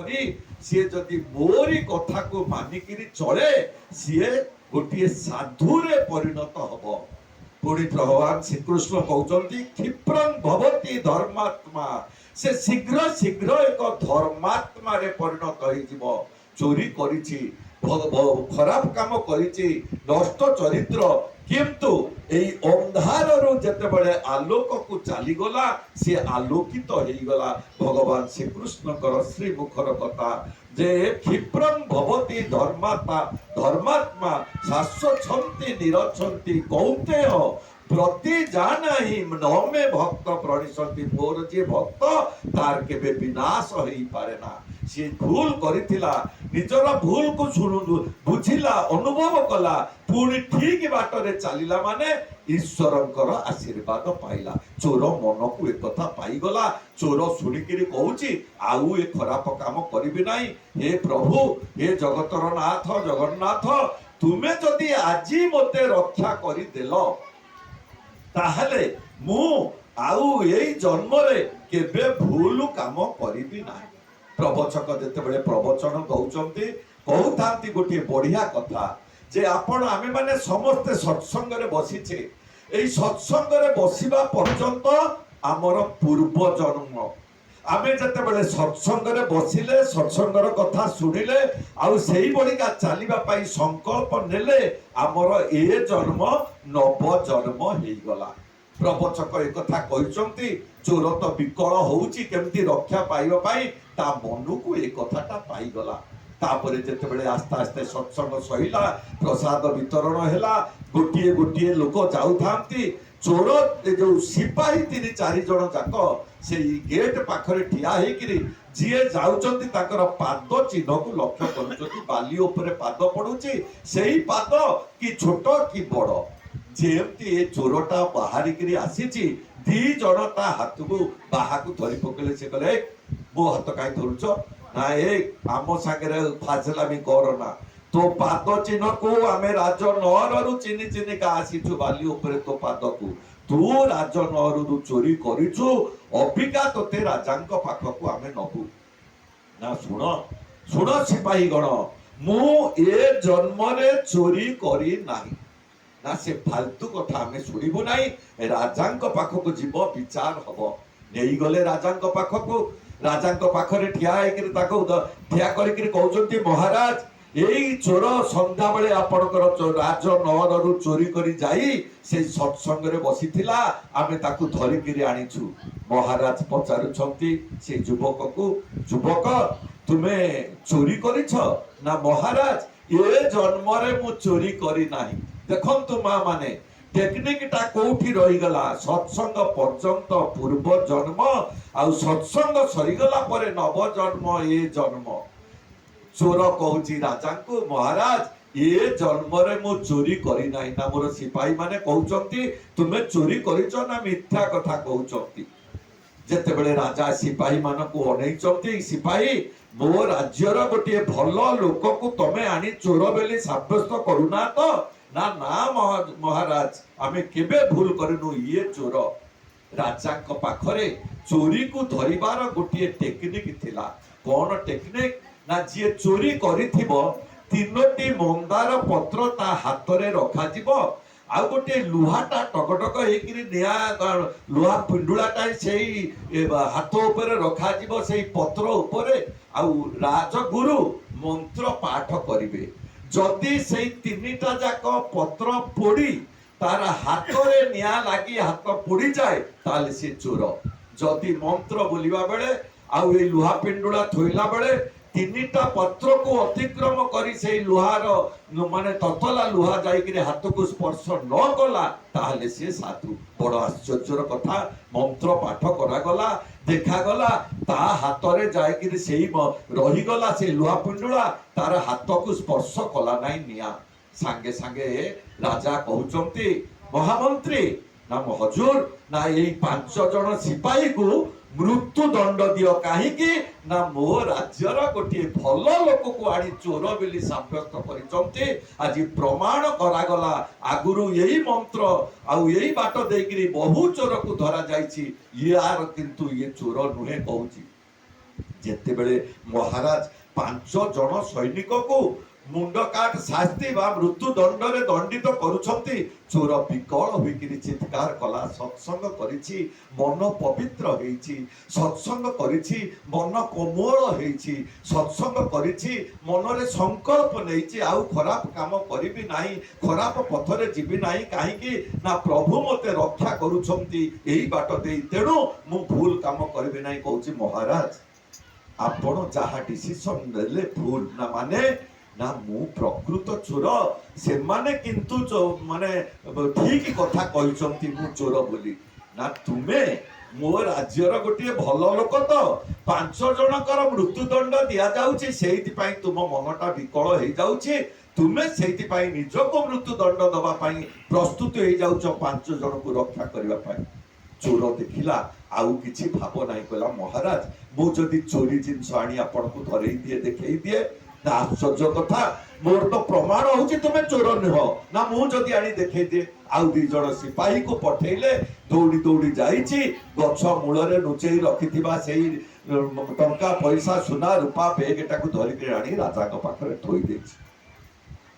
କରି ସିଏ ଯଦି ମୋରି କଥାକୁ ମାନିକିରି ଚଳେ ସିଏ ଗୋଟିଏ ସାଧୁରେ ପରିଣତ ହବ। ପୁଣି ଭଗବାନ ଶ୍ରୀକୃଷ୍ଣ କହୁଛନ୍ତି କ୍ଷିପ୍ରଂ ଭବତି ଧର୍ମାତ୍ମା, ସେ ଶୀଘ୍ର ଶୀଘ୍ର ଏକ ଧର୍ମାତ୍ମାରେ ପରିଣତ ହେଇଯିବ। ଚୋରି କରିଛି, ଖରାପ କାମ କରିଛି, ନଷ୍ଟ ଚରିତ୍ର, କିନ୍ତୁ ଏଇ ଅନ୍ଧାରରୁ ଯେତେବେଳେ ଆଲୋକକୁ ଚାଲିଗଲା ସେ ଆଲୋକିତ ହେଇଗଲା। ଭଗବାନ ଶ୍ରୀକୃଷ୍ଣଙ୍କର ଶ୍ରୀମୁଖର କଥା ଯେ କ୍ଷିପ୍ରଂ ଭବତି ଧର୍ମାତ୍ମା ଶାଶ୍ୱଛନ୍ତି ନିରଛନ୍ତି କୌନ୍ତେୟ ପ୍ରତି ଜାନାହି ନମେ ଭକ୍ତ ପ୍ରଣିଶନ୍ତି। ମୋର ଯିଏ ଭକ୍ତ ତାର କେବେ ବିନାଶ ହେଇପାରେ ନା। ସେ ଭୁଲ କରିଥିଲା, ନିଜର ଭୁଲକୁ ବୁଝିଲା, ଅନୁଭବ କଲା, ପୁଣି ଠିକ ବାଟରେ ଚାଲିଲା ମାନେ ଈଶ୍ୱରଙ୍କର ଆଶୀର୍ବାଦ ପାଇଲା। ଚୋର ମନକୁ ଏକଥା ପାଇଗଲା। ଚୋର ଶୁଣିକିରି କହୁଛି ଆଉ ଏ ଖରାପ କାମ କରିବି ନାହିଁ। ହେ ପ୍ରଭୁ, ହେ ଜଗତର ନାଥ ଜଗନ୍ନାଥ, ତୁମେ ଯଦି ଆଜି ମୋତେ ରକ୍ଷା କରିଦେଲ ତାହେଲେ ମୁଁ ଆଉ ଏଇ ଜନ୍ମରେ କେବେ ଭୁଲ କାମ କରିବି ନାହିଁ। ପ୍ରବଚକ ଯେତେବେଳେ ପ୍ରବଚନ ଦଉଛନ୍ତି କହୁଥାନ୍ତି ଗୋଟିଏ ବଢିଆ କଥା ଯେ ଆପଣ ଆମେମାନେ ସମସ୍ତେ ସତ୍ସଙ୍ଗରେ ବସିଛେ। ଏଇ ସତ୍ସଙ୍ଗରେ ବସିବା ପର୍ଯ୍ୟନ୍ତ ଆମର ପୂର୍ବ ଜନ୍ମ, ଆମେ ଯେତେବେଳେ ସତ୍ସଙ୍ଗରେ ବସିଲେ, ସତ୍ସଙ୍ଗର କଥା ଶୁଣିଲେ, ଆଉ ସେଇଭଳିକା ଚାଲିବା ପାଇଁ ସଂକଳ୍ପ ନେଲେ, ଆମର ଏ ଜନ୍ମ ନବ ଜନ୍ମ ହେଇଗଲା। ପ୍ରବଚକ ଏକଥା କହିଛନ୍ତି ଚୋର ତ ବିକଳ ହଉଛି କେମିତି ରକ୍ଷା ପାଇବା ପାଇଁ, ତା ମନକୁ ଏ କଥାଟା ପାଇଗଲା। ତାପରେ ଯେତେବେଳେ ଆସ୍ତେ ଆସ୍ତେ ସତ୍ସଙ୍ଗ ସରିଲା, ପ୍ରସାଦ ବିତରଣ ହେଲା, ଗୋଟିଏ ଗୋଟିଏ ଲୋକ ଯାଉଥାନ୍ତି। ଚୋର ଯୋଉ ସିପାହୀ 3-4 ଜଣ ଯାକ ସେଇ ଗେଟ୍ ପାଖରେ ଠିଆ ହେଇକିରି ଯିଏ ଯାଉଛନ୍ତି ତାଙ୍କର ପାଦ ଚିହ୍ନକୁ ଲକ୍ଷ୍ୟ କରୁଛନ୍ତି। ବାଲି ଉପରେ ପାଦ ପଡୁଛି, ସେଇ ପାଦ କି ଛୋଟ କି ବଡ। ଯେମିତି ଏ ଚୋରଟା ବାହାରିକିରି ଆସିଛି, 2 ଜଣ ତା ହାତକୁ ବାହାକୁ ଧରି ପକେଇଲେ। ସେ କହିଲେ ମୋ ହାତ କାହିଁ ଧରୁଛ? ନା ଏ ଆମ ସାଙ୍ଗରେ ଫାଜଲାମି କର ନା। ତୋ ପାଦ ଚିହ୍ନକୁ ଆମେ ରାଜନହରରୁ ଚିହ୍ନି ଚିହ୍ନିକା ଆସିଛୁ ବାଲି ଉପରେ ତୋ ପାଦକୁ। ତୁ ରାଜନହରରୁ ଚୋରି କରିଛୁ, ଅବିକା ତୋତେ ରାଜାଙ୍କ ପାଖକୁ ଆମେ ନବୁ। ନା ଶୁଣ ଶୁଣ ସିପାହୀ ଗଣ, ମୁଁ ଏ ଜନ୍ମରେ ଚୋରି କରି ନାହିଁ। ନା ସେ ଫାଲତୁ କଥା ଆମେ ଶୁଣିବୁ ନାହିଁ। ରାଜାଙ୍କ ପାଖକୁ ଯିବ, ବିଚାର ହବ। ନେଇଗଲେ ରାଜାଙ୍କ ପାଖକୁ। ରାଜାଙ୍କ ପାଖରେ ଠିଆ ହେଇକିରି ତାକୁ ଠିଆ କରିକିରି କହୁଛନ୍ତି ମହାରାଜ, ଏଇ ଚୋର ସନ୍ଧ୍ୟାବେଳେ ଆପଣଙ୍କର ରାଜନହରରୁ ଚୋରି କରି ଯାଇ ସେଇ ସତ୍ସଙ୍ଗରେ ବସିଥିଲା, ଆମେ ତାକୁ ଧରିକିରି ଆଣିଛୁ। ମହାରାଜ ପଚାରୁଛନ୍ତି ସେ ଯୁବକକୁ, ଯୁବକ ତୁମେ ଚୋରି କରିଛ? ନା ମହାରାଜ ଏ ଜନ୍ମରେ ମୁଁ ଚୋରି କରି ନାହିଁ। ଦେଖନ୍ତୁ ମା ମାନେ, ଟେକ୍ନିକଟା କୋଉଠି ରହିଗଲା? ସତ୍ସଙ୍ଗ ପର୍ଯ୍ୟନ୍ତ ପୂର୍ବ ଜନ୍ମ, ଆଉ ସତ୍ସଙ୍ଗ ସରିଗଲା ପରେ ନବ ଜନ୍ମ ଏ ଜନ୍ମ। ଚୋର କହୁଛି ରାଜାଙ୍କୁ ମହାରାଜ ଏ ଜନ୍ମରେ ମୁଁ ଚୋରି କରି ନାହିଁ। ନା ମୋର ସିପାହୀ ମାନେ କହୁଛନ୍ତି ତୁମେ ଚୋରି କରିଛ ନା ମିଥ୍ୟା କଥା କହୁଛନ୍ତି। ଯେତେବେଳେ ରାଜା ସିପାହୀ ମାନଙ୍କୁ ଅନେଇଛନ୍ତି, ସିପାହୀ ମୋ ରାଜ୍ୟର ଗୋଟିଏ ଭଲ ଲୋକକୁ ତମେ ଆଣି ଚୋର ବୋଲି ସାବ୍ୟସ୍ତ କରୁନା ତ? ନା ନା ମହାରାଜ, ଆମେ କେବେ ଭୁଲ କରିନୁ, ଇଏ ଚୋର। ରାଜାଙ୍କ ପାଖରେ ଚୋରିକୁ ଧରିବାର ଗୋଟିଏ ଟେକ୍ନିକ ଥିଲା। କଣ ଟେକ୍ନିକ? ନା ଯିଏ ଚୋରି କରିଥିବ 3ଟି ମନ୍ଦାର ପତ୍ର ତା ହାତରେ ରଖାଯିବ, ଆଉ ଗୋଟେ ଲୁହାଟା ଟକଟକ ହେଇକିରି ନିଆଁ ଲୁହା ପିଣ୍ଡୁଳାଟା ସେଇ ହାତ ଉପରେ ରଖାଯିବ, ସେଇ ପତ୍ର ଉପରେ। ଆଉ ରାଜଗୁରୁ ମନ୍ତ୍ର ପାଠ କରିବେ। ଯଦି ସେଇ 3ଟା ଯାକ ପତ୍ର ପୋଡ଼ି ତାର ହାତରେ ନିଆଁ ଲାଗି ହାତ ପୋଡ଼ିଯାଏ ତାହେଲେ ସେ ଚୋର। ଯଦି ମନ୍ତ୍ର ବୋଲିବା ବେଳେ ଆଉ ଏଇ ଲୁହା ପିଣ୍ଡୁଳା ଥୋଇଲା ବେଳେ 3ଟା ପତ୍ରକୁ ଅତିକ୍ରମ କରି ସେଇ ଲୁହାର ମାନେ ତତଲା ଲୁହା ଯାଇକିରି ହାତକୁ ସ୍ପର୍ଶ ନ କଲା ତାହେଲେ ସେ ସାଧୁ। ବଡ ଆଶ୍ଚର୍ଯ୍ୟର କଥା। ମନ୍ତ୍ର ପାଠ କରାଗଲା, ଦେଖାଗଲା ତା ହାତରେ ଯାଇକିରି ସେଇ ରହିଗଲା ସେଇ ଲୁହା ପିଣ୍ଡୁଳା, ତାର ହାତକୁ ସ୍ପର୍ଶ କଲା ନାହିଁ ନିଆଁ। ସାଙ୍ଗେ ସାଙ୍ଗେ ରାଜା କହୁଛନ୍ତି ମହାମନ୍ତ୍ରୀ, ନା ହଜୁର, ନା ଏଇ 5 ଜଣ ସିପାହୀକୁ ମୃତ୍ୟୁ ଦଣ୍ଡ ଦିଅ। କାହିଁକି? ନା ମୋ ରାଜ୍ୟର ଗୋଟିଏ ଭଲ ଲୋକକୁ ଆଣି ଚୋର ବୋଲି ସାବ୍ୟସ୍ତ କରିଛନ୍ତି। ଆଜି ପ୍ରମାଣ କରାଗଲା, ଆଗରୁ ଏଇ ମନ୍ତ୍ର ଆଉ ଏଇ ବାଟ ଦେଇକିରି ବହୁ ଚୋରକୁ ଧରା ଯାଇଛି, ଇଏ କିନ୍ତୁ ଇଏ ଚୋର ନୁହେଁ କହୁଛି। ଯେତେବେଳେ ମହାରାଜ 5 ଜଣ ସୈନିକକୁ ମୁଣ୍ଡ କାଟ ଶାସ୍ତି ବା ମୃତ୍ୟୁ ଦଣ୍ଡରେ ଦଣ୍ଡିତ କରୁଛନ୍ତି, ଚୋର ବିକଳ ହୋଇକିରି ଚିତ୍କାର କଲା, ସତ୍ସଙ୍ଗ କରିଛି ମନ ପବିତ୍ର ହେଇଛି, ସତ୍ସଙ୍ଗ କରିଛି ମନ କୋମଳ ହେଇଛି, ସତ୍ସଙ୍ଗ କରିଛି ମନରେ ସଂକଳ୍ପ ନେଇଛି ଆଉ ଖରାପ କାମ କରିବି ନାହିଁ, ଖରାପ ପଥରେ ଯିବି ନାହିଁ, କାହିଁକି ନା ପ୍ରଭୁ ମୋତେ ରକ୍ଷା କରୁଛନ୍ତି ଏଇ ବାଟ ଦେଇ, ତେଣୁ ମୁଁ ଭୁଲ କାମ କରିବି ନାହିଁ। କହୁଛି ମହାରାଜ ଆପଣ ଯାହା ଡିସିସନ ନେଲେ ଭୁଲ ନା, ମାନେ ନା ମୁଁ ପ୍ରକୃତ ଚୋର, ସେମାନେ କିନ୍ତୁ ମାନେ ଠିକ କଥା କହିଛନ୍ତି ମୁଁ ଚୋର ବୋଲି। ନା ତୁମେ ମୋ ରାଜ୍ୟର ଗୋଟିଏ ଭଲ ଲୋକ ତ, 5 ଜଣଙ୍କର ମୃତ୍ୟୁଦଣ୍ଡ ଦିଆଯାଉଛି, ସେଇଥିପାଇଁ ତୁମ ମନଟା ବିକଳ ହେଇଯାଉଛି, ତୁମେ ସେଇଥିପାଇଁ ନିଜକୁ ମୃତ୍ୟୁଦଣ୍ଡ ଦେବା ପାଇଁ ପ୍ରସ୍ତୁତ ହେଇଯାଉଛ 5 ଜଣଙ୍କୁ ରକ୍ଷା କରିବା ପାଇଁ। ଚୋର ଦେଖିଲା ଆଉ କିଛି ଭାବ ନାହିଁ, କହିଲା ମହାରାଜ ମୁଁ ଯଦି ଚୋରି ଜିନିଷ ଆଣି ଆପଣଙ୍କୁ ଧରେଇ ଦିଏ, ଦେଖେଇ ଦିଏ, ନା ଆଶ୍ଚର୍ଯ୍ୟ କଥା, ମୋର ତ ପ୍ରମାଣ ହଉଛି ତୁମେ ଚୋର ନୁହଁ, ନା ମୁଁ ଯଦି ଆଣି ଦେଖେଇ ଦିଏ। ଆଉ 2 ଜଣ ସିପାହୀକୁ ପଠେଇଲେ, ଦୌଡ଼ି ଦୌଡ଼ି ଯାଇଛି, ଗଛ ମୂଳରେ ଲୁଚେଇ ରଖିଥିବା ସେଇ ଟଙ୍କା ପଇସା ସୁନା ରୂପା ବେଗଟାକୁ ଧରିକି ଆଣି ରାଜାଙ୍କ ପାଖରେ ଥୋଇ ଦେଇଛି।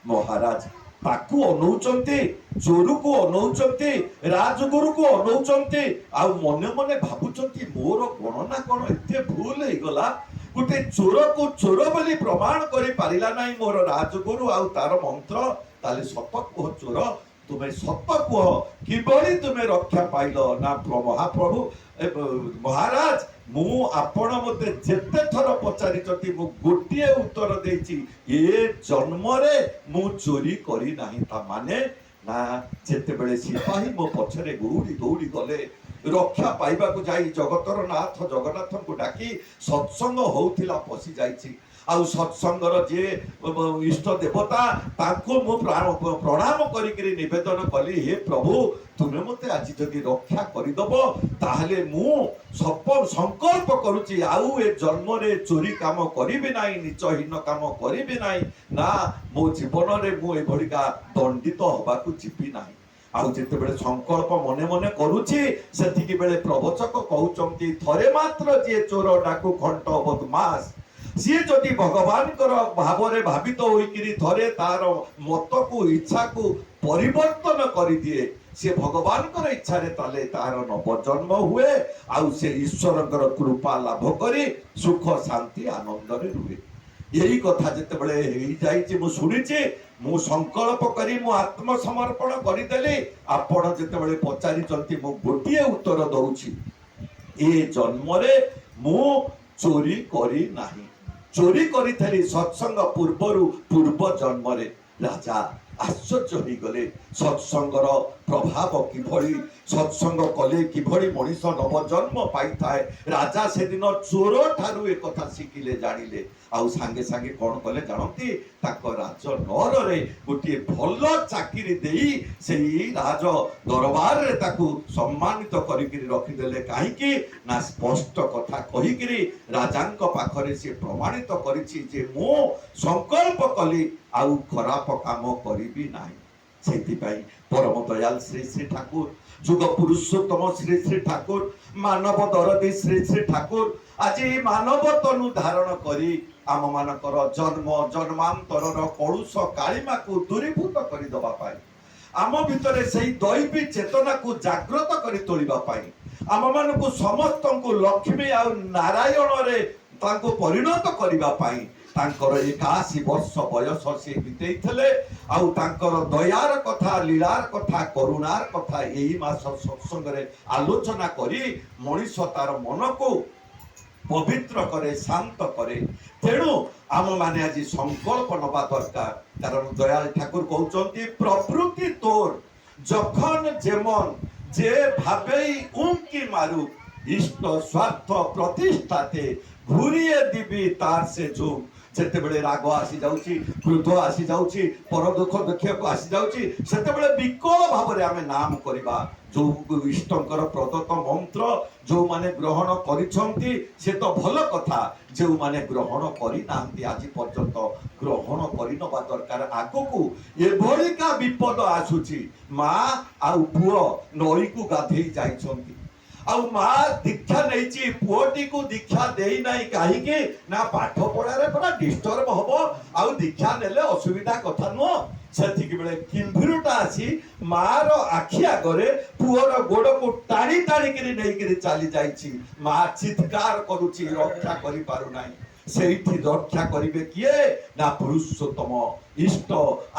ମହାରାଜ ତାକୁ ଅନଉଛନ୍ତି, ଚୋରକୁ ଅନଉଛନ୍ତି, ରାଜଗୁରୁକୁ ଅନଉଛନ୍ତି, ଆଉ ମନେ ମନେ ଭାବୁଛନ୍ତି ମୋର ଗଣନା କଣ ଏତେ ଭୁଲ ହେଇଗଲା, ଗୋଟେ ଚୋରକୁ ଚୋର ବୋଲି ପ୍ରମାଣ କରି ପାରିଲା ନାହିଁ ମୋର ରାଜଗୁରୁ ଆଉ ତାର ମନ୍ତ୍ର। ତାହେଲେ ସତ କୁହ ଚୋର, ତୁମେ ସତ କୁହ, କିଭଳି ତୁମେ ରକ୍ଷା ପାଇଲ? ନା ମହାପ୍ରଭୁ ମହାରାଜ ମୁଁ ଆପଣ ମତେ ଯେତେ ଥର ପଚାରିଛନ୍ତି ମୁଁ ଗୋଟିଏ ଉତ୍ତର ଦେଇଛି, ଏ ଜନ୍ମରେ ମୁଁ ଚୋରି କରି ନାହିଁ। ତା ମାନେ ନା ଯେତେବେଳେ ସିପାହୀ ମୋ ପଛରେ ଦୌଡ଼ି ଦୌଡ଼ି ଗଲେ, ରକ୍ଷା ପାଇବାକୁ ଯାଇ ଜଗତର ନାଥ ଜଗନ୍ନାଥଙ୍କୁ ଡାକି ସତ୍ସଙ୍ଗ ହଉଥିଲା ପଶି ଯାଇଛି, ଆଉ ସତ୍ସଙ୍ଗର ଯିଏ ଇଷ୍ଟ ଦେବତା ତାଙ୍କୁ ମୁଁ ପ୍ରଣାମ କରିକିରି ନିବେଦନ କଲି, ହେ ପ୍ରଭୁ ତୁମେ ମତେ ଆଜି ଯଦି ରକ୍ଷା କରିଦବ ତାହେଲେ ମୁଁ ସଂକଳ୍ପ କରୁଛି ଆଉ ଏ ଜନ୍ମରେ ଚୋରି କାମ କରିବି ନାହିଁ, ନିଚହୀନ କାମ କରିବି ନାହିଁ, ନା ମୋ ଜୀବନରେ ମୁଁ ଏଭଳିକା ଦଣ୍ଡିତ ହବାକୁ ଯିବି ନାହିଁ। ଆଉ ଯେତେବେଳେ ସଂକଳ୍ପ ମନେ ମନେ କରୁଛି, ସେତିକି ବେଳେ ପ୍ରବଚକ କହୁଛନ୍ତି ଥରେ ମାତ୍ର ଯିଏ ଚୋର ଡାକୁ ଖଣ୍ଟ ବଦମାସ, ସିଏ ଯଦି ଭଗବାନଙ୍କର ଭାବରେ ଭାବିତ ହୋଇକିରି ଥରେ ତାର ମତକୁ ଇଚ୍ଛାକୁ ପରିବର୍ତ୍ତନ କରିଦିଏ, ସେ ଭଗବାନଙ୍କର ଇଚ୍ଛାରେ ତାହେଲେ ତାର ନବଜନ୍ମ ହୁଏ, ଆଉ ସେ ଈଶ୍ୱରଙ୍କର କୃପା ଲାଭ କରି ସୁଖ ଶାନ୍ତି ଆନନ୍ଦରେ ରୁହେ। ଏହି କଥା ଯେତେବେଳେ ହେଇଯାଇଛି ମୁଁ ଶୁଣିଛି, ମୁଁ ସଂକଳ୍ପ କରି ମୁଁ ଆତ୍ମସମର୍ପଣ କରିଦେଲି। ଆପଣ ଯେତେବେଳେ ପଚାରିଛନ୍ତି ମୁଁ ଗୋଟିଏ ଉତ୍ତର ଦଉଛି, ଏ ଜନ୍ମରେ ମୁଁ ଚୋରି କରି ନାହିଁ, ଚୋରି କରିଥିଲି ସତ୍ସଙ୍ଗ ପୂର୍ବରୁ ପୂର୍ବ ଜନ୍ମରେ। ରାଜା ଆଶ୍ଚର୍ଯ୍ୟ ହେଇଗଲେ, ସତ୍ସଙ୍ଗର ପ୍ରଭାବ କିଭଳି, ସତ୍ସଙ୍ଗ କଲେ କିଭଳି ମଣିଷ ନବଜନ୍ମ ପାଇଥାଏ। ରାଜା ସେଦିନ ଚୋର ଠାରୁ ଏ କଥା ଶିଖିଲେ, ଜାଣିଲେ, ଆଉ ସାଙ୍ଗେ ସାଙ୍ଗେ କଣ କଲେ ଜାଣନ୍ତି, ତାଙ୍କ ରାଜ ନଅରରେ ଗୋଟିଏ ଭଲ ଚାକିରି ଦେଇ ସେଇ ରାଜ ଦରବାରରେ ତାକୁ ସମ୍ମାନିତ କରିକିରି ରଖିଦେଲେ। କାହିଁକି ନା ସ୍ପଷ୍ଟ କଥା କହିକିରି ରାଜାଙ୍କ ପାଖରେ ସେ ପ୍ରମାଣିତ କରିଛି ଯେ ମୁଁ ସଂକଳ୍ପ କଲି ଆଉ ଖରାପ କାମ କରିବି ନାହିଁ। ସେଇଥିପାଇଁ ପରମ ଦୟାଲ ଶ୍ରୀ ଶ୍ରୀ ଠାକୁର, ଯୁଗ ପୁରୁଷୋତ୍ତମ ଶ୍ରୀ ଶ୍ରୀ ଠାକୁର, ମାନବ ଦରଦୀ ଶ୍ରୀ ଶ୍ରୀ ଠାକୁର ଆଜି ମାନବ ତନୁ ଧାରଣ କରି ଆମ ମାନଙ୍କର ଜନ୍ମ ଜନ୍ମାନ୍ତରର କଳୁଷ କାଳିମାକୁ ଦୂରୀଭୂତ କରିଦେବା ପାଇଁ, ଆମ ଭିତରେ ସେଇ ଦୈବୀ ଚେତନାକୁ ଜାଗ୍ରତ କରି ତୋଳିବା ପାଇଁ, ଆମ ମାନଙ୍କୁ ସମସ୍ତଙ୍କୁ ଲକ୍ଷ୍ମୀ ଆଉ ନାରାୟଣରେ ତାଙ୍କୁ ପରିଣତ କରିବା ପାଇଁ ତାଙ୍କର 81 ବର୍ଷ ବୟସ ସେ ବିତେଇଥିଲେ। ଆଉ ତାଙ୍କର ଦୟାର କଥା, ଲୀଳାର କଥା, କରୁଣାର କଥା ଏହି ମାସ ସତ୍ସଙ୍ଗରେ ଆଲୋଚନା କରି ମଣିଷ ତାର ମନକୁ ପବିତ୍ର କରେ, ଶାନ୍ତ କରେ। ତେଣୁ ଆମ ମାନେ ଆଜି ସଂକଳ୍ପ ନେବା দরকার। কারণ দয়াল ঠাকুর কହୁଛନ୍ତି প্রবৃত্তি তোর যখন যেমন যে ভাবেই উঁকি মারুক, ইষ্ট স্বার্থ প্রতিষ্ঠাতে ঘুরিয়ে দিবি তার সে যুগ। যেତେବେଳେ ରାଗ ଆସି ଯାଉଛି, କ୍ରୋଧ ଆସି ଯାଉଛି, ପର ଦୁଃଖ ଦେଖିବାକୁ ଆସି ଯାଉଛି, ସେତେବେଳେ ବିକଳ ଭାବରେ ଆମେ ନାମ କରିବା। ଯୋଉ ଇଷ୍ଟଙ୍କର ପ୍ରଦତ୍ତ ମନ୍ତ୍ର ଯୋଉମାନେ ଗ୍ରହଣ କରିଛନ୍ତି ସେ ତ ଭଲ କଥା, ଯେଉଁମାନେ ଗ୍ରହଣ କରିନାହାନ୍ତି ଆଜି ପର୍ଯ୍ୟନ୍ତ ଗ୍ରହଣ କରିନେବା ଦରକାର। ଆଗକୁ ଏଭଳିକା ବିପଦ ଆସୁଛି, ମା ଆଉ ପୁଅ ନଈକୁ ଗାଧେଇ ଯାଇଛନ୍ତି, ଆଉ ମା ଦୀକ୍ଷା ନେଇଛି, ପୁଅଟିକୁ ଦୀକ୍ଷା ଦେଇନାହିଁ କାହିଁକି ନା ପାଠ ପଢାରେ ପୁରା ଡିଷ୍ଟର୍ବ ହବ, ଆଉ ଦୀକ୍ଷା ନେଲେ ଅସୁବିଧା କଥା ନୁହଁ। ସେତିକି ବେଳେ କିମ୍ଭୀରଟା ଆସି ମାର ଆଖି ଆଗରେ ପୁଅର ଗୋଡକୁ ଟାଣି ଟାଣିକିରି ନେଇକିରି ଚାଲି ଯାଇଛି। ମା ଚିତ୍କାର କରୁଛି, ରକ୍ଷା କରିପାରୁନାହିଁ। ସେଇଠି ରକ୍ଷା କରିବେ କିଏ ନା ପୁରୁଷୋତ୍ତମ ଇଷ୍ଟ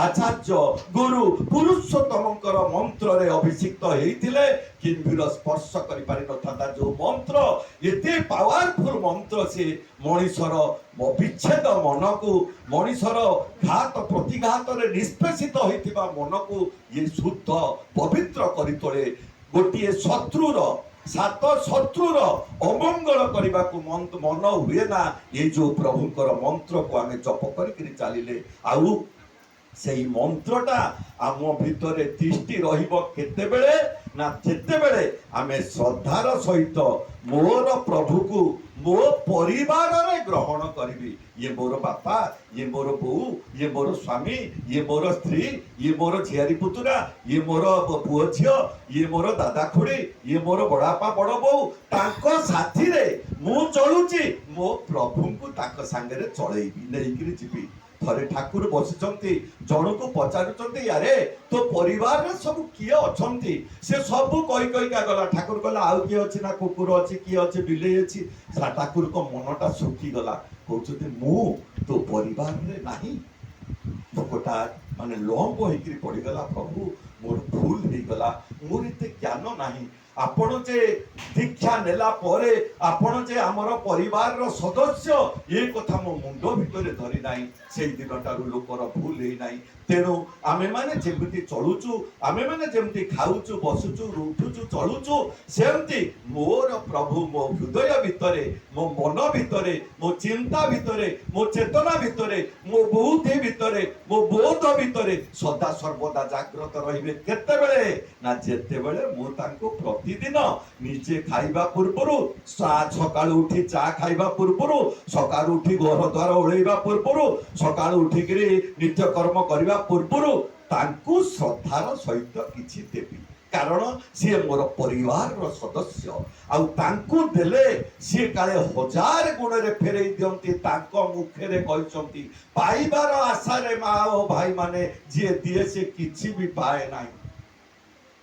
ଆଚାର୍ଯ୍ୟ ଗୁରୁ ପୁରୁଷୋତ୍ତମଙ୍କର ମନ୍ତ୍ରରେ ଅଭିଷିକ୍ତ ହେଇଥିଲେ କିମ୍ଭୀର ସ୍ପର୍ଶ କରିପାରିନଥାନ୍ତା। ଯୋଉ ମନ୍ତ୍ର ଏତେ ପାୱାରଫୁଲ ମନ୍ତ୍ର, ସେ ମଣିଷର ବିଚ୍ଛେଦ ମନକୁ, ମଣିଷର ଘାତ ପ୍ରତିଘାତରେ ନିଷ୍ପେଷିତ ହୋଇଥିବା ମନକୁ ଇଏ ଶୁଦ୍ଧ ପବିତ୍ର କରି ତୋଳେ। ଗୋଟିଏ ଶତ୍ରୁର, ସାତ ଶତ୍ରୁର ଅମଙ୍ଗଳ କରିବାକୁ ମନ ହୁଏ ନା ଏଇ ଯୋଉ ପ୍ରଭୁଙ୍କର ମନ୍ତ୍ରକୁ ଆମେ ଜପ କରିକିରି ଚାଲିଲେ। ଆଉ ସେଇ ମନ୍ତ୍ରଟା ଆମ ଭିତରେ ତିଷ୍ଠି ରହିବ କେତେବେଳେ ନା ଯେତେବେଳେ ଆମେ ଶ୍ରଦ୍ଧାର ସହିତ ମୋର ପ୍ରଭୁକୁ ମୋ ପରିବାରରେ ଗ୍ରହଣ କରିବି। ଇଏ ମୋର ବାପା, ଇଏ ମୋର ବୋଉ, ଇଏ ମୋର ସ୍ୱାମୀ, ଇଏ ମୋର ସ୍ତ୍ରୀ, ଇଏ ମୋର ଝିଆରୀ ପୁତୁରା, ଇଏ ମୋର ପୁଅ ଝିଅ, ଇଏ ମୋର ଦାଦା ଖୁଡି, ଇଏ ମୋର ବଡବାପା ବଡ ବୋଉ, ତାଙ୍କ ସାଥିରେ ମୁଁ ଚଳୁଛି, ମୋ ପ୍ରଭୁଙ୍କୁ ତାଙ୍କ ସାଙ୍ଗରେ ଚଳେଇବି, ନେଇକିରି ଯିବି। ଥରେ ଠାକୁର ବସିଛନ୍ତି, ଜଣକୁ ପଚାରୁଛନ୍ତି, ଆରେ ତୋ ପରିବାରରେ ସବୁ କିଏ ଅଛନ୍ତି? ସେ ସବୁ କହି କହିକା ଗଲା। ଠାକୁର କହିଲା, ଆଉ କିଏ ଅଛି ନା କୁକୁର ଅଛି, କିଏ ଅଛି ବିଲେଇ ଅଛି। ଠାକୁରଙ୍କ ମନଟା ଶୁଖିଗଲା। କହୁଛନ୍ତି, ମୁଁ ତୋ ପରିବାରରେ ନାହିଁ। ଲୋକଟା ମାନେ ଲମ୍ବ ହେଇକିରି ପଡିଗଲା, ପ୍ରଭୁ ମୋର ଭୁଲ ହେଇଗଲା, ମୋର ଏତେ ଜ୍ଞାନ ନାହିଁ। ଆପଣ ଯେ ଦୀକ୍ଷା ନେଲା ପରେ ଆପଣ ଯେ ଆମର ପରିବାରର ସଦସ୍ୟ, ଏ କଥା ମୋ ମୁଣ୍ଡ ଭିତରେ ଧରି ନାହିଁ। ସେଇ ଦିନଠାରୁ ଲୋକର ଭୁଲ ହେଇନାହିଁ। ତେଣୁ ଆମେମାନେ ଯେମିତି ଚଳୁଛୁ, ଆମେମାନେ ଯେମିତି ଖାଉଛୁ, ବସୁଛୁ, ଉଠୁଛୁ, ଚଳୁଛୁ, ସେମିତି ମୋର ପ୍ରଭୁ ମୋ ହୃଦୟ ଭିତରେ, ମୋ ମନ ଭିତରେ, ମୋ ଚିନ୍ତା ଭିତରେ, ମୋ ଚେତନା ଭିତରେ, ମୋ ବୁଦ୍ଧି ଭିତରେ, ମୋ ବୋଧ ଭିତରେ ସଦା ସର୍ବଦା ଜାଗ୍ରତ ରହିବେ। କେତେବେଳେ ନା ଯେତେବେଳେ ମୁଁ ତାଙ୍କୁ ପ୍ରତିଦିନ ନିଜେ ଖାଇବା ପୂର୍ବରୁ, ସକାଳୁ ଉଠି ଚା ଖାଇବା ପୂର୍ବରୁ, ସକାଳୁ ଉଠି ଘର ଦ୍ୱାର ଓଳେଇବା ପୂର୍ବରୁ, ସକାଳୁ ଉଠିକିରି ନିତ୍ୟକର୍ମ କରିବା ପୂର୍ବରୁ ତାଙ୍କୁ ଶ୍ରଦ୍ଧାର ସହିତ କିଛି ଦେବି। କାରଣ ସିଏ ମୋର ପରିବାରର ସଦସ୍ୟ। ଆଉ ତାଙ୍କୁ ଦେଲେ ସିଏ କାଳେ 1000 ଗୁଣରେ ଫେରେଇ ଦିଅନ୍ତି। ତାଙ୍କ ମୁଖରେ କହିଛନ୍ତି, ପାଇବାର ଆଶାରେ ମା ଓ ଭାଇ ମାନେ ଯିଏ ଦିଏ ସେ କିଛି ବି ପାଏ ନାହିଁ।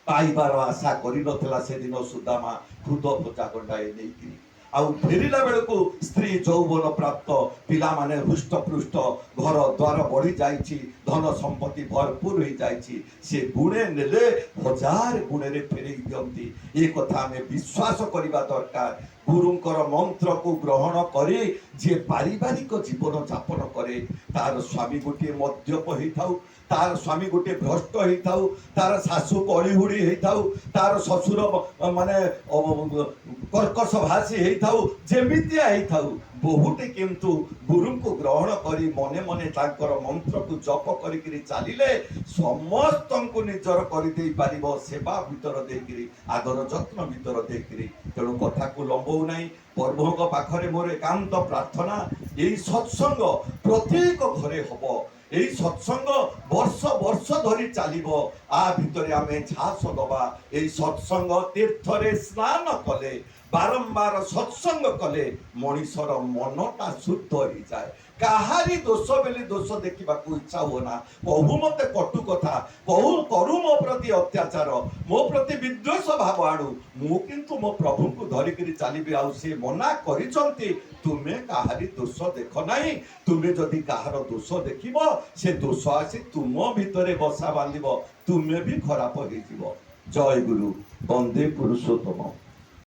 ପାଇବାର ଆଶା କରିନଥିଲା ସେଦିନ ସୁଦାମା ଖୁଦ ଭଜା ଗଣ୍ଡାଏ ନେଇକିରି। ଆଉ ଫେରିଲା ବେଳକୁ ସ୍ତ୍ରୀ ଯୌବନ ପ୍ରାପ୍ତ, ପିଲାମାନେ ହୃଷ୍ଟପୃଷ୍ଟ, ଘର ଦ୍ୱାର ବଢି ଯାଇଛି, ଧନ ସମ୍ପତ୍ତି ଭରପୁର ହେଇଯାଇଛି। ସେ ଗୁଣେ ନେଲେ 1000 ଗୁଣରେ ଫେରେଇ ଦିଅନ୍ତି। ଏ କଥା ଆମେ ବିଶ୍ୱାସ କରିବା ଦରକାର। ଗୁରୁଙ୍କର ମନ୍ତ୍ରକୁ ଗ୍ରହଣ କରି ଯିଏ ପାରିବାରିକ ଜୀବନ ଯାପନ କରେ, ତାର ସ୍ୱାମୀ ଗୋଟିଏ ମଦ୍ୟପ ହେଇଥାଉ, ତାର ସ୍ୱାମୀ ଗୋଟିଏ ଭ୍ରଷ୍ଟ ହେଇଥାଉ, ତାର ଶାଶୁ କଳିହୁଡ଼ି ହେଇଥାଉ, ତାର ଶ୍ୱଶୁର ମାନେ କର୍କଶ ଭାଷୀ ହେଇଥାଉ, ଯେମିତିଆ ହେଇଥାଉ, ବହୁଟି କିନ୍ତୁ ଗୁରୁଙ୍କୁ ଗ୍ରହଣ କରି ମନେ ମନେ ତାଙ୍କର ମନ୍ତ୍ରକୁ ଜପ କରିକିରି ଚାଲିଲେ ସମସ୍ତଙ୍କୁ ନିଜର କରିଦେଇ ପାରିବ, ସେବା ଭିତର ଦେଇକିରି, ଆଦର ଯତ୍ନ ଭିତର ଦେଇକିରି। ତେଣୁ କଥାକୁ ଲମ୍ବଉ ନାହିଁ। ପ୍ରଭୁଙ୍କ ପାଖରେ ମୋର ଏକାନ୍ତ ପ୍ରାର୍ଥନା, ଏଇ ସତ୍ସଙ୍ଗ ପ୍ରତ୍ୟେକ ଘରେ ହବ। এই সৎসঙ্গ বর্ষ বর্ষ ধরি চালিব। আ ভিতরে আমি ঝাস দবা। এই সৎসঙ্গ তীর্থরে স্নান কলে, বারম্বার সৎসঙ্গ কলে মଣିষর মনটা শুদ্ধ হয়ে যায়। কাহারি দোষ বেলি দোষ দেখিବାକୁ ইচ্ছা ହୁଏ না। କହୁ ମତେ କଟୁ କଥା, କରୁ ମୋ ପ୍ରତି ଅତ୍ୟାଚାର, ମୋ ପ୍ରତି ବିଦ୍ୱେଷ ଭାବ ଆଣୁ, ମୁଁ କିନ୍ତୁ ମୋ ପ୍ରଭୁଙ୍କୁ ଧରିକିରି ଚାଲିବି। ଆଉ ସେ ମନା କରିଛନ୍ତି, ତୁମେ କାହାରି ଦୋଷ ଦେଖ ନାହିଁ। ତୁମେ ଯଦି କାହାର ଦୋଷ ଦେଖିବ, ସେ ଦୋଷ ଆସି ତୁମ ଭିତରେ ବସା ବାନ୍ଧିବ, ତୁମେ ବି ଖରାପ ହେଇଯିବ। ଜୟ ଗୁରୁ, ବନ୍ଦେ ପୁରୁଷୋତ୍ତମ।